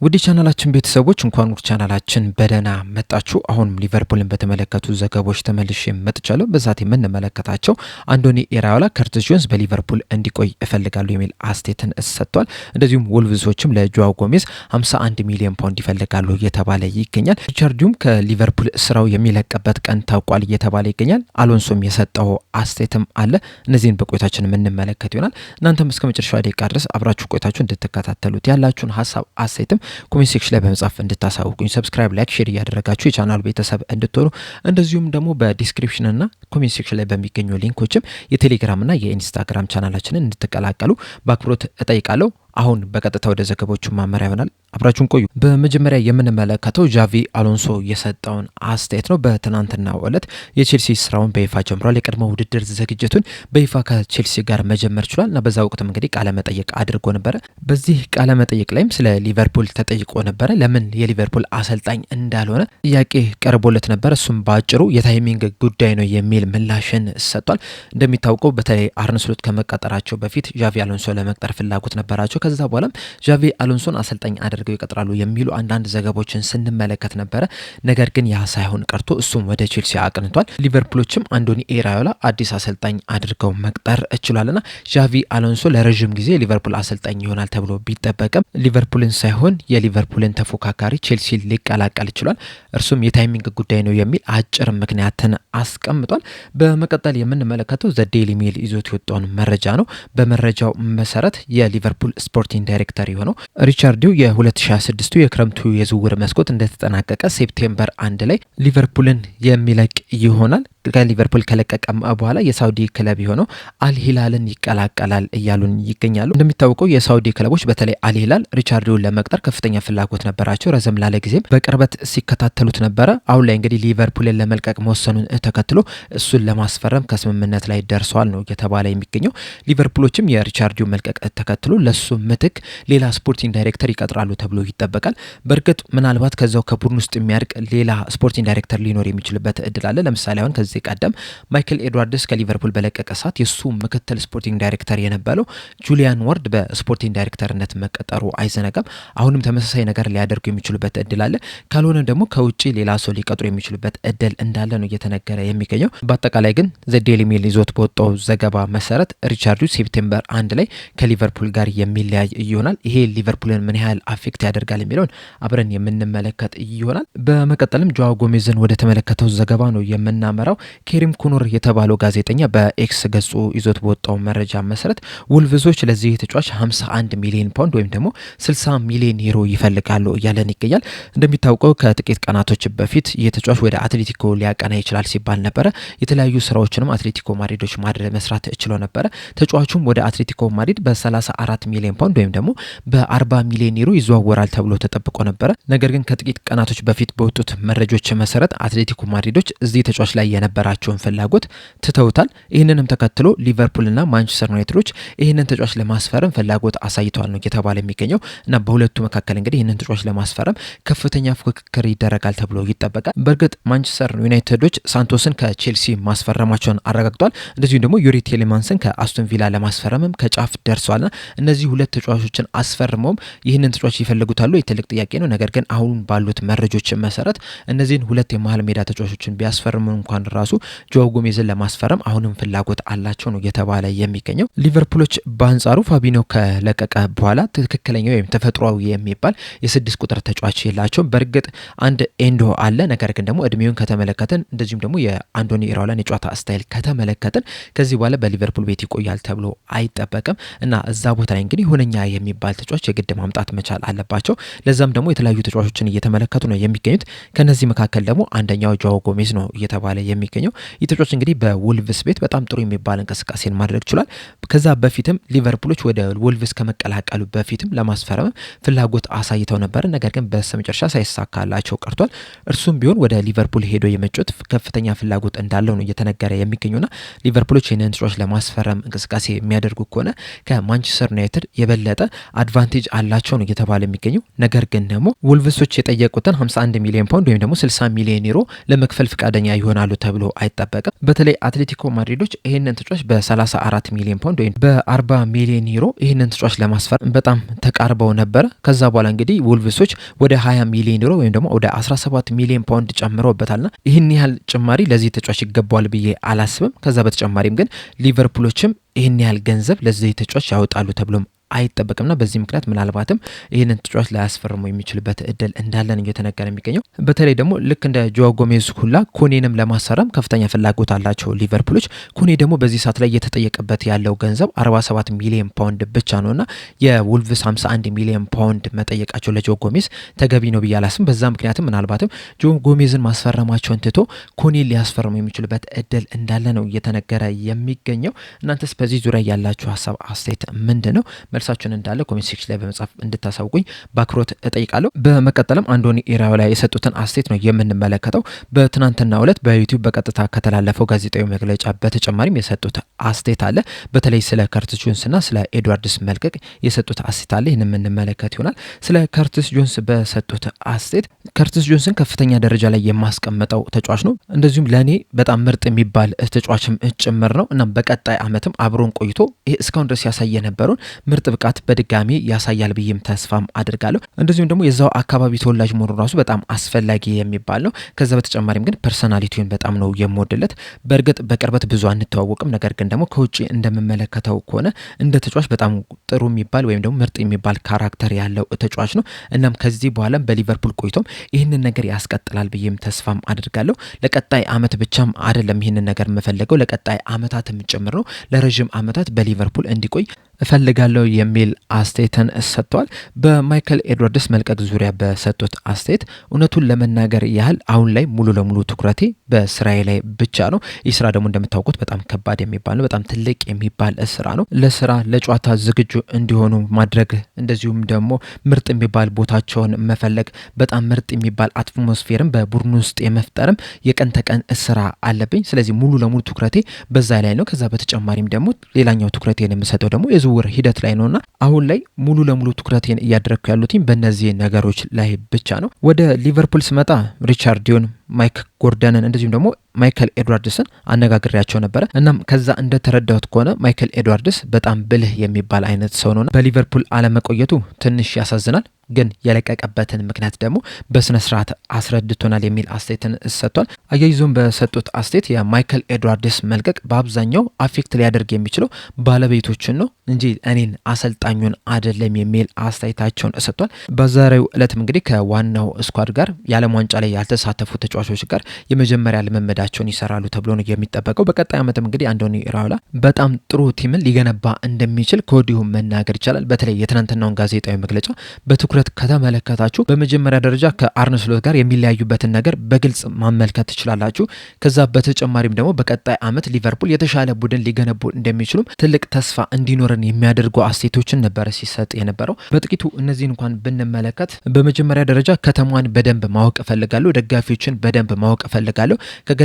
ውድ ቻናላችን ቤተሰቦች እንኳን ወደ ቻናላችን በደህና መጣችሁ። አሁንም ሊቨርፑልን በተመለከቱ ዘገባዎች ተመልሼ መጥቻለሁ። በዛት የምንመለከታቸው አንዶኒ ኢራዮላ ከርቲስ ጆንስ በሊቨርፑል እንዲቆይ እፈልጋለሁ የሚል አስተያየትን ሰጥቷል። እንደዚሁም ወልቭሶችም ለጆአው ጎሜዝ 51 ሚሊዮን ፓውንድ ይፈልጋሉ እየተባለ ይገኛል። ሪቻርዲዩም ከሊቨርፑል ስራው የሚለቀበት ቀን ታውቋል እየተባለ ይገኛል። አሎንሶም የሰጠው አስተያየትም አለ። እነዚህን በቆይታችን የምንመለከት ይሆናል። እናንተም እስከ መጨረሻው ደቂቃ ድረስ አብራችሁ ቆይታችሁ እንድትከታተሉት ያላችሁን ሀሳብ አስተያየትም ኮሜንት ሴክሽን ላይ በመጻፍ እንድታሳውቁኝ፣ ሰብስክራይብ፣ ላይክ፣ ሼር እያደረጋችሁ የቻናሉ ቤተሰብ እንድትሆኑ እንደዚሁም ደግሞ በዲስክሪፕሽን እና ኮሜንት ሴክሽን ላይ በሚገኙ ሊንኮችም የቴሌግራም እና የኢንስታግራም ቻናላችንን እንድትቀላቀሉ በአክብሮት እጠይቃለሁ። አሁን በቀጥታ ወደ ዘገባዎቹ ማመሪያ ይሆናል። አብራችሁን ቆዩ። በመጀመሪያ የምንመለከተው ጃቪ አሎንሶ የሰጠውን አስተያየት ነው። በትናንትናው ዕለት የቼልሲ ስራውን በይፋ ጀምሯል። የቀድሞ ውድድር ዝግጅቱን በይፋ ከቼልሲ ጋር መጀመር ችሏል እና በዛ ወቅትም እንግዲህ ቃለ መጠይቅ አድርጎ ነበረ። በዚህ ቃለ መጠይቅ ላይም ስለ ሊቨርፑል ተጠይቆ ነበረ። ለምን የሊቨርፑል አሰልጣኝ እንዳልሆነ ጥያቄ ቀርቦለት ነበር። እሱም በአጭሩ የታይሚንግ ጉዳይ ነው የሚል ምላሽን ሰጥቷል። እንደሚታወቀው በተለይ አርነ ስሎት ከመቀጠራቸው በፊት ጃቪ አሎንሶ ለመቅጠር ፍላጎት ነበራቸው። ከዛ በኋላም ጃቪ አሎንሶን አሰልጣኝ አድርገው ይቀጥራሉ የሚሉ አንዳንድ ዘገባዎችን ስንመለከት ነበረ። ነገር ግን ያ ሳይሆን ቀርቶ እሱም ወደ ቼልሲ አቅንቷል። ሊቨርፑሎችም አንዶኒ ኢራዮላ አዲስ አሰልጣኝ አድርገው መቅጠር እችሏልና ጃቪ አሎንሶ ለረዥም ጊዜ ሊቨርፑል አሰልጣኝ ይሆናል ተብሎ ቢጠበቅም ሊቨርፑልን ሳይሆን የሊቨርፑልን ተፎካካሪ ቼልሲ ሊቀላቀል ይችላል። እርሱም የታይሚንግ ጉዳይ ነው የሚል አጭር ምክንያትን አስቀምጧል። በመቀጠል የምንመለከተው ዘ ዴይሊ ሜል ይዞት የወጣውን መረጃ ነው። በመረጃው መሰረት የሊቨርፑል ስፖርቲንግ ዳይሬክተር የሆነው ሪቻርዲው የ2026 የክረምቱ የዝውውር መስኮት እንደተጠናቀቀ ሴፕቴምበር 1 ላይ ሊቨርፑልን የሚለቅ ይሆናል። ከሊቨርፑል ከለቀቀም በኋላ የሳውዲ ክለብ የሆነው አልሂላልን ይቀላቀላል እያሉን ይገኛሉ። እንደሚታወቀው የሳውዲ ክለቦች በተለይ አልሂላል ሪቻርዲውን ለመቅጠር ከፍተኛ ፍላጎት ነበራቸው። ረዘም ላለ ጊዜም በቅርበት ሲከታተሉት ነበረ። አሁን ላይ እንግዲህ ሊቨርፑልን ለመልቀቅ መወሰኑን ተከትሎ እሱን ለማስፈረም ከስምምነት ላይ ደርሰዋል ነው እየተባለ የሚገኘው። ሊቨርፑሎችም የሪቻርዲውን መልቀቅ ተከትሎ ለሱ ምትክ ሌላ ስፖርቲንግ ዳይሬክተር ይቀጥራሉ ተብሎ ይጠበቃል። በእርግጥ ምናልባት ከዛው ከቡድን ውስጥ የሚያርቅ ሌላ ስፖርቲንግ ዳይሬክተር ሊኖር የሚችልበት እድል አለ። ለምሳሌ አሁን ከዚህ ቀደም ማይክል ኤድዋርድስ ከሊቨርፑል በለቀቀ ሰዓት የሱ ምክትል ስፖርቲንግ ዳይሬክተር የነበረው ጁሊያን ወርድ በስፖርቲንግ ዳይሬክተርነት መቀጠሩ አይዘነጋም። አሁንም ተመሳሳይ ነገር ሊያደርጉ የሚችሉበት እድል አለ። ካልሆነ ደግሞ ከውጪ ሌላ ሰው ሊቀጥሩ የሚችሉበት እድል እንዳለ ነው እየተነገረ የሚገኘው። በአጠቃላይ ግን ዘ ዴይሊ ሜል ይዞት በወጣው ዘገባ መሰረት ሪቻርዱ ሴፕቴምበር 1 ላይ ከሊቨርፑል ጋር የሚለያይ ይሆናል። ይሄ ሊቨርፑልን ምን ያህል አፌክት ያደርጋል የሚለውን አብረን የምንመለከት ይሆናል። በመቀጠልም ጆአው ጎሜዝን ወደ ተመለከተው ዘገባ ነው የምናመራው። ኬሪም ኩኖር የተባለው ጋዜጠኛ በኤክስ ገጹ ይዞት በወጣው መረጃ መሰረት ውልቭዞች ለዚህ ተጫዋች 51 ሚሊዮን ፓውንድ ወይም ደግሞ 60 ሚሊዮን ዩሮ ይፈልጋሉ እያለን ይገኛል። እንደሚታወቀው ከጥቂት ቀናቶች በፊት የተጫዋች ወደ አትሌቲኮ ሊያቀና ይችላል ሲባል ነበረ። የተለያዩ ስራዎችንም አትሌቲኮ ማድሪዶች መስራት ችለው ነበረ። ተጫዋቹም ወደ አትሌቲኮ ማድሪድ በ34 ሚሊዮን ፓውንድ ወይም ደግሞ በ40 ሚሊዮን ዩሮ ይዘዋወራል ተብሎ ተጠብቆ ነበረ። ነገር ግን ከጥቂት ቀናቶች በፊት በወጡት መረጃዎች መሰረት አትሌቲኮ ማድሪዶች እዚህ ተጫዋች ላይ የነበራቸውን ፍላጎት ትተውታል። ይህንንም ተከትሎ ሊቨርፑልና ማንቸስተር ዩናይትዶች ይህንን ተጫዋች ለማስፈረም ፍላጎት አሳይተዋል ነው እየተባለ የሚገኘው እና በሁለቱ መካከል እንግዲህ ይህንን ተጫዋች ለማስፈረም ከፍተኛ ፉክክር ይደረጋል ተብሎ ይጠበቃል። በእርግጥ ማንቸስተር ዩናይትዶች ሳንቶስን ከቼልሲ ማስፈረማቸውን አረጋግጧል። እንደዚሁም ደግሞ ዩሪ ቴሌማንስን ከአስቶን ቪላ ለማስፈረምም ከጫፍ ደርሷልና እነዚህ ሁለት ተጫዋቾችን አስፈርመውም ይህንን ተጫዋች ይፈልጉታሉ የትልቅ ጥያቄ ነው። ነገር ግን አሁን ባሉት መረጆች መሰረት እነዚህን ሁለት የመሀል ሜዳ ተጫዋቾችን ቢያስፈርሙ እንኳን ራሱ ጆአው ጎሜዝን ለማስፈረም አሁንም ፍላጎት አላቸው ነው እየተባለ የሚገኘው። ሊቨርፑሎች በአንጻሩ ፋቢኖ ከለቀቀ በኋላ ትክክለኛው ወይም ተፈጥሯዊ የሚባል የ6 ቁጥር ተጫዋች የላቸውም። በእርግጥ አንድ ኤንዶ አለ። ነገር ግን ደግሞ እድሜውን ከተመለከትን እንደዚሁም ደግሞ የአንዶኒ ኢራዮላን የጨዋታ ስታይል ከተመለከትን ከዚህ በኋላ በሊቨርፑል ቤት ይቆያል ተብሎ አይጠበቅም እና እዛ ቦታ ላይ እንግዲህ ሁነኛ የሚባል ተጫዋች የግድ ማምጣት መቻል አለባቸው። ለዛም ደግሞ የተለያዩ ተጫዋቾችን እየተመለከቱ ነው የሚገኙት። ከነዚህ መካከል ደግሞ አንደኛው ጆአው ጎሜዝ ነው እየተባለ የሚገኘው። ይህ ተጫዋች እንግዲህ በወልቭስ ቤት በጣም ጥሩ የሚባል እንቅስቃሴን ማድረግ ችሏል። ከዛ በፊትም ሊቨርፑሎች ወደ ወልቭስ ከመቀላቀሉ በፊትም ለማስፈረም ፍላጎት አሳይተው ነበር። ነገር ግን በስተመጨረሻ ሳይሳካላቸው ቀርቷል። እርሱም ቢሆን ወደ ሊቨርፑል ሄዶ የመጫወት ከፍተኛ ፍላጎት እንዳለው ነው እየተነገረ የሚገኙና ሊቨርፑሎች ይህንን ተጫዋች ለማስፈረም እንቅስቃሴ የሚያደርጉ ከሆነ ከማንቸስተር ዩናይትድ የበለጠ አድቫንቴጅ አላቸው ነው እየተባለ የሚገኘው። ነገር ግን ደግሞ ወልቭሶች የጠየቁትን 51 ሚሊዮን ፓውንድ ወይም ደግሞ 60 ሚሊዮን ዩሮ ለመክፈል ፍቃደኛ ይሆናሉ ተብሎ አይጠበቅም። በተለይ አትሌቲኮ ማድሪዶች ይህንን ተጫዋች በ34 ሚሊዮን ፓውንድ ወይም በ40 ሚሊዮን ዩሮ ይህንን ተጫዋች ለማስፈር በጣም ተቃርበው ነበረ። ከዛ በኋላ እንግዲህ ወልቭሶች ወደ 20 ሚሊዮን ዩሮ ወይም ደግሞ ወደ 17 ሚሊዮን ፓውንድ ጨምረውበታልና ይህን ያህል ጭማሪ ለዚህ ተጫዋች ይገባዋል ብዬ አላስብም። ከዛ በተጨማሪም ግን ሊቨርፑሎችም ይህን ያህል ገንዘብ ለዚህ ተጫዋች ያወጣሉ ተብሎም አይጠበቅምና በዚህ ምክንያት ምናልባትም ይህንን ተጫዋች ላያስፈርሙ የሚችልበት እድል እንዳለን እየተነገረ የሚገኘው። በተለይ ደግሞ ልክ እንደ ጆዋ ጎሜዝ ሁላ ኮኔንም ለማሰረም ከፍተኛ ፍላጎት አላቸው ሊቨርፑሎች። ኮኔ ደግሞ በዚህ ሰዓት ላይ እየተጠየቀበት ያለው ገንዘብ 47 ሚሊዮን ፓውንድ ብቻ ነውና የውልቭስ 51 ሚሊዮን ፓውንድ መጠየቃቸው ለጆዋ ጎሜዝ ተገቢ ነው ብዬ አላስብም። በዛ ምክንያትም ምናልባትም ጆዋ ጎሜዝን ማስፈረማቸውን ትቶ ኮኔን ሊያስፈርሙ የሚችልበት እድል እንዳለ ነው እየተነገረ የሚገኘው። እናንተስ በዚህ ዙሪያ ያላችሁ ሀሳብ አስተያየት ምንድን ነው? መልሳችሁን እንዳለ ኮሜንት ሴክሽን ላይ በመጻፍ እንድታሳውቁኝ በአክብሮት እጠይቃለሁ። በመቀጠልም አንዶኒ ኢራዮላ የሰጡትን አስተያየት ነው የምንመለከተው። በትናንትናው ዕለት በዩቲዩብ በቀጥታ ከተላለፈው ጋዜጣዊ መግለጫ በተጨማሪም የሰጡት አስተያየት አለ። በተለይ ስለ ከርቲስ ጆንስና ስለ ኤድዋርድስ መልቀቅ የሰጡት አስተያየት አለ። ይህን የምንመለከት ይሆናል። ስለ ከርቲስ ጆንስ በሰጡት አስተያየት ከርቲስ ጆንስን ከፍተኛ ደረጃ ላይ የማስቀመጠው ተጫዋች ነው፣ እንደዚሁም ለእኔ በጣም ምርጥ የሚባል ተጫዋችም ጭምር ነው። እናም በቀጣይ ዓመትም አብሮን ቆይቶ እስካሁን ድረስ ያሳየ ነበረውን ምርጥ ብቃት በድጋሚ ያሳያል ብዬም ተስፋም አድርጋለሁ። እንደዚሁም ደግሞ የዛው አካባቢ ተወላጅ መሆኑ ራሱ በጣም አስፈላጊ የሚባል ነው። ከዛ በተጨማሪም ግን ፐርሰናሊቲውን በጣም ነው የምወድለት። በእርግጥ በቅርበት ብዙ አንተዋወቅም፣ ነገር ግን ደግሞ ከውጭ እንደምመለከተው ከሆነ እንደ ተጫዋች በጣም ጥሩ የሚባል ወይም ደግሞ ምርጥ የሚባል ካራክተር ያለው ተጫዋች ነው። እናም ከዚህ በኋላ በሊቨርፑል ቆይቶም ይህንን ነገር ያስቀጥላል ብዬም ተስፋም አድርጋለሁ። ለቀጣይ ዓመት ብቻም አይደለም ይህንን ነገር የምፈልገው፣ ለቀጣይ ዓመታትም ጭምር ነው። ለረዥም ዓመታት በሊቨርፑል እንዲቆይ እፈልጋለሁ የሚል አስተያየትን ሰጥተዋል። በማይክል ኤድዋርድስ መልቀቅ ዙሪያ በሰጡት አስተያየት እውነቱን ለመናገር ያህል አሁን ላይ ሙሉ ለሙሉ ትኩረቴ በስራዬ ላይ ብቻ ነው። ይህ ስራ ደግሞ እንደምታውቁት በጣም ከባድ የሚባል ነው። በጣም ትልቅ የሚባል ስራ ነው። ለስራ ለጨዋታ ዝግጁ እንዲሆኑ ማድረግ፣ እንደዚሁም ደግሞ ምርጥ የሚባል ቦታቸውን መፈለግ፣ በጣም ምርጥ የሚባል አትሞስፌርም በቡድን ውስጥ የመፍጠርም የቀን ተቀን ስራ አለብኝ። ስለዚህ ሙሉ ለሙሉ ትኩረቴ በዛ ላይ ነው። ከዛ በተጨማሪም ደግሞ ሌላኛው ትኩረቴን የምሰጠው ደግሞ የዝውውር ሂደት ላይ ነውና አሁን ላይ ሙሉ ለሙሉ ትኩረቴን እያደረግኩ ያሉትኝ በእነዚህ ነገሮች ላይ ብቻ ነው። ወደ ሊቨርፑል ስመጣ ሪቻርዲዮን፣ ማይክ ጎርደንን እንደዚሁም ደግሞ ማይክል ኤድዋርድስን አነጋግሬያቸው ነበረ። እናም ከዛ እንደተረዳሁት ከሆነ ማይክል ኤድዋርድስ በጣም ብልህ የሚባል አይነት ሰው ነው። በሊቨርፑል አለመቆየቱ ትንሽ ያሳዝናል፣ ግን የለቀቀበትን ምክንያት ደግሞ በስነ ስርዓት አስረድቶናል የሚል አስተያየትን ሰጥቷል። አያይዞም በሰጡት አስተያየት የማይክል ኤድዋርድስ መልቀቅ በአብዛኛው አፌክት ሊያደርግ የሚችለው ባለቤቶችን ነው እንጂ እኔን አሰልጣኙን አይደለም የሚል አስተያየታቸውን ሰጥቷል። በዛሬው ዕለትም እንግዲህ ከዋናው ስኳድ ጋር የዓለም ዋንጫ ላይ ያልተሳተፉ ተጫዋቾች ጋር የመጀመሪያ ልምምዳቸውን ይሰራሉ ተብሎ ነው የሚጠበቀው። በቀጣይ ዓመትም እንግዲህ አንዶኒ ኢራዮላ በጣም ጥሩ ቲምን ሊገነባ እንደሚችል ከወዲሁ መናገር ይቻላል። በተለይ የትናንትናውን ጋዜጣዊ መግለጫ በትኩረት ከተመለከታችሁ በመጀመሪያ ደረጃ ከአርነ ስሎት ጋር የሚለያዩበትን ነገር በግልጽ ማመልከት ትችላላችሁ። ከዛ በተጨማሪም ደግሞ በቀጣይ ዓመት ሊቨርፑል የተሻለ ቡድን ሊገነቡ እንደሚችሉም ትልቅ ተስፋ እንዲኖረን የሚያደርጉ አስተያየቶችን ነበረ ሲሰጥ የነበረው። በጥቂቱ እነዚህን እንኳን ብንመለከት በመጀመሪያ ደረጃ ከተማዋን በደንብ ማወቅ እፈልጋለሁ፣ ደጋፊዎችን በደንብ ማወቅ እፈልጋለሁ፣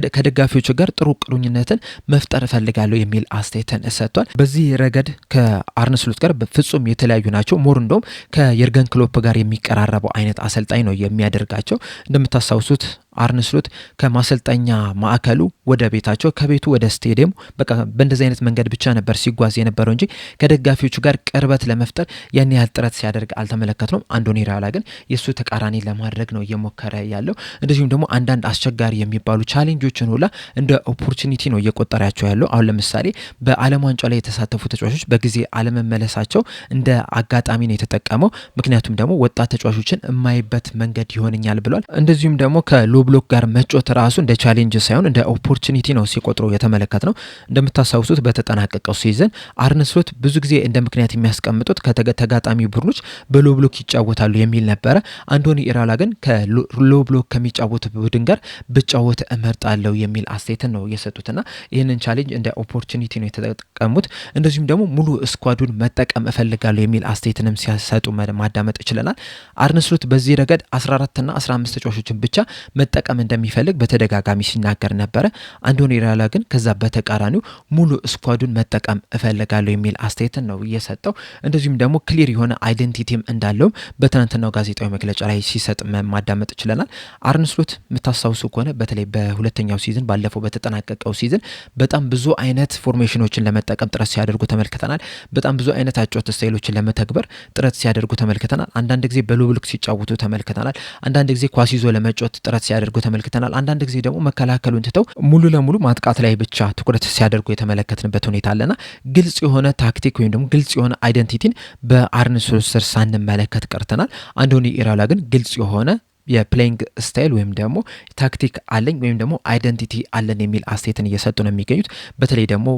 ከደጋፊዎቹ ጋር ጥሩ ቁርኝነትን መፍጠር እፈልጋለሁ የሚል አስተያየትን ሰጥቷል። በዚህ ረገድ ከአርነ ስሎት ጋር በፍጹም የተለያዩ ናቸው። ሞር እንደውም ከየርገን ክሎፕ ጋር የሚቀራረበው አይነት አሰልጣኝ ነው የሚያደርጋቸው። እንደምታስታውሱት አርነ ስሎት ከማሰልጠኛ ማዕከሉ ወደ ቤታቸው፣ ከቤቱ ወደ ስቴዲየሙ በቃ በእንደዚህ አይነት መንገድ ብቻ ነበር ሲጓዝ የነበረው እንጂ ከደጋፊዎቹ ጋር ቅርበት ለመፍጠር ያን ያህል ጥረት ሲያደርግ አልተመለከትነውም። አንዶኒ ኢራዮላ ግን የእሱ ተቃራኒ ለማድረግ ነው እየሞከረ ያለው። እንደዚሁም ደግሞ አንዳንድ አስቸጋሪ የሚባሉ ቻሌንጆችን ሁላ እንደ ኦፖርቹኒቲ ነው እየቆጠራቸው ያለው። አሁን ለምሳሌ በዓለም ዋንጫ ላይ የተሳተፉ ተጫዋቾች በጊዜ አለመመለሳቸው እንደ አጋጣሚ ነው የተጠቀመው። ምክንያቱም ደግሞ ወጣት ተጫዋቾችን የማይበት መንገድ ይሆንኛል ብሏል። እንደዚሁም ደግሞ ብሎክ ጋር መጮት ራሱ እንደ ቻሌንጅ ሳይሆን እንደ ኦፖርቹኒቲ ነው ሲቆጥሩ የተመለከት ነው። እንደምታስታውሱት በተጠናቀቀው ሲዝን አርነ ስሎት ብዙ ጊዜ እንደ ምክንያት የሚያስቀምጡት ከተጋጣሚ ቡድኖች በሎ ብሎክ ይጫወታሉ የሚል ነበረ። አንዶኒ ኢራዮላ ግን ከሎ ብሎክ ከሚጫወት ቡድን ጋር ብጫወት እመርጣለሁ የሚል አስተያየትን ነው የሰጡትና ይህንን ቻሌንጅ እንደ ኦፖርቹኒቲ ነው የተጠቀሙት። እንደዚሁም ደግሞ ሙሉ ስኳዱን መጠቀም እፈልጋለሁ የሚል አስተያየትንም ሲያሰጡ ማዳመጥ ይችላል። አርነ ስሎት በዚህ ረገድ 14 እና 15 ተጫዋቾችን ብቻ መጠቀም እንደሚፈልግ በተደጋጋሚ ሲናገር ነበረ። አንዶኒ ኢራዮላ ግን ከዛ በተቃራኒው ሙሉ ስኳዱን መጠቀም እፈልጋለሁ የሚል አስተያየትን ነው እየሰጠው። እንደዚሁም ደግሞ ክሊር የሆነ አይደንቲቲም እንዳለውም በትናንትናው ጋዜጣዊ መግለጫ ላይ ሲሰጥ ማዳመጥ ይችላል። አርነ ስሎት የምታስታውሱ ከሆነ በተለይ በሁለተኛው ሲዝን ባለፈው በተጠናቀቀው ሲዝን በጣም ብዙ አይነት ፎርሜሽኖችን ለመጠቀም ጥረት ሲያደርጉ ተመልክተናል። በጣም ብዙ አይነት አጨዋወት ስታይሎችን ለመተግበር ጥረት ሲያደርጉ ተመልክተናል። አንዳንድ ጊዜ በሎ ብሎክ ሲጫወቱ ተመልክተናል። አንዳንድ ጊዜ ኳስ ይዞ ለመጫወት ጥረት ሲያደርጉ ተመልክተናል። አንዳንድ ጊዜ ደግሞ መከላከሉን ትተው ሙሉ ለሙሉ ማጥቃት ላይ ብቻ ትኩረት ሲያደርጉ የተመለከትንበት ሁኔታ አለና ግልጽ የሆነ ታክቲክ ወይም ደግሞ ግልጽ የሆነ አይደንቲቲን በአርነ ስሎት ስር ሳንመለከት ቀርተናል። አንዶኒ ኢራዮላ ግን ግልጽ የሆነ የፕሌይንግ ስታይል ወይም ደግሞ ታክቲክ አለኝ ወይም ደግሞ አይደንቲቲ አለን የሚል አስተያየትን እየሰጡ ነው የሚገኙት። በተለይ ደግሞ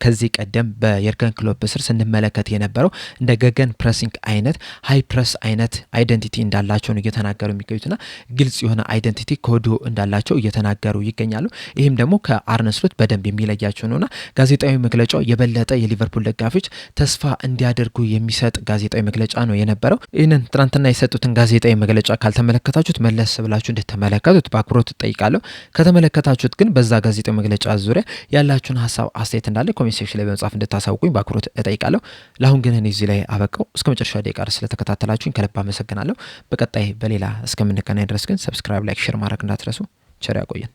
ከዚህ ቀደም በየርገን ክሎፕ ስር ስንመለከት የነበረው እንደ ገገን ፕሬሲንግ አይነት ሃይ ፕሬስ አይነት አይደንቲቲ እንዳላቸው ነው እየተናገሩ የሚገኙትና ግልጽ የሆነ አይደንቲቲ ከወዲሁ እንዳላቸው እየተናገሩ ይገኛሉ። ይህም ደግሞ ከአርነ ስሎት በደንብ የሚለያቸው ነውና ጋዜጣዊ መግለጫው የበለጠ የሊቨርፑል ደጋፊዎች ተስፋ እንዲያደርጉ የሚሰጥ ጋዜጣዊ መግለጫ ነው የነበረው። ይህንን ትናንትና የሰጡትን ጋዜጣዊ መግለጫ ካልተመለከታችሁ መለስ ብላችሁ እንድትመለከቱት በአክብሮት እጠይቃለሁ። ከተመለከታችሁት ግን በዛ ጋዜጣዊ መግለጫ ዙሪያ ያላችሁን ሀሳብ አስተያየት እንዳለ ኮሜንት ሴክሽን ላይ በመጻፍ እንድታሳውቁኝ በአክብሮት እጠይቃለሁ። ለአሁን ግን እኔ እዚህ ላይ አበቃው። እስከ መጨረሻ ደቂቃ ስለተከታተላችሁኝ ከልብ አመሰግናለሁ። በቀጣይ በሌላ እስከምንገናኝ ድረስ ግን ሰብስክራይብ፣ ላይክ፣ ሼር ማድረግ እንዳትረሱ። ቸር ያቆየን።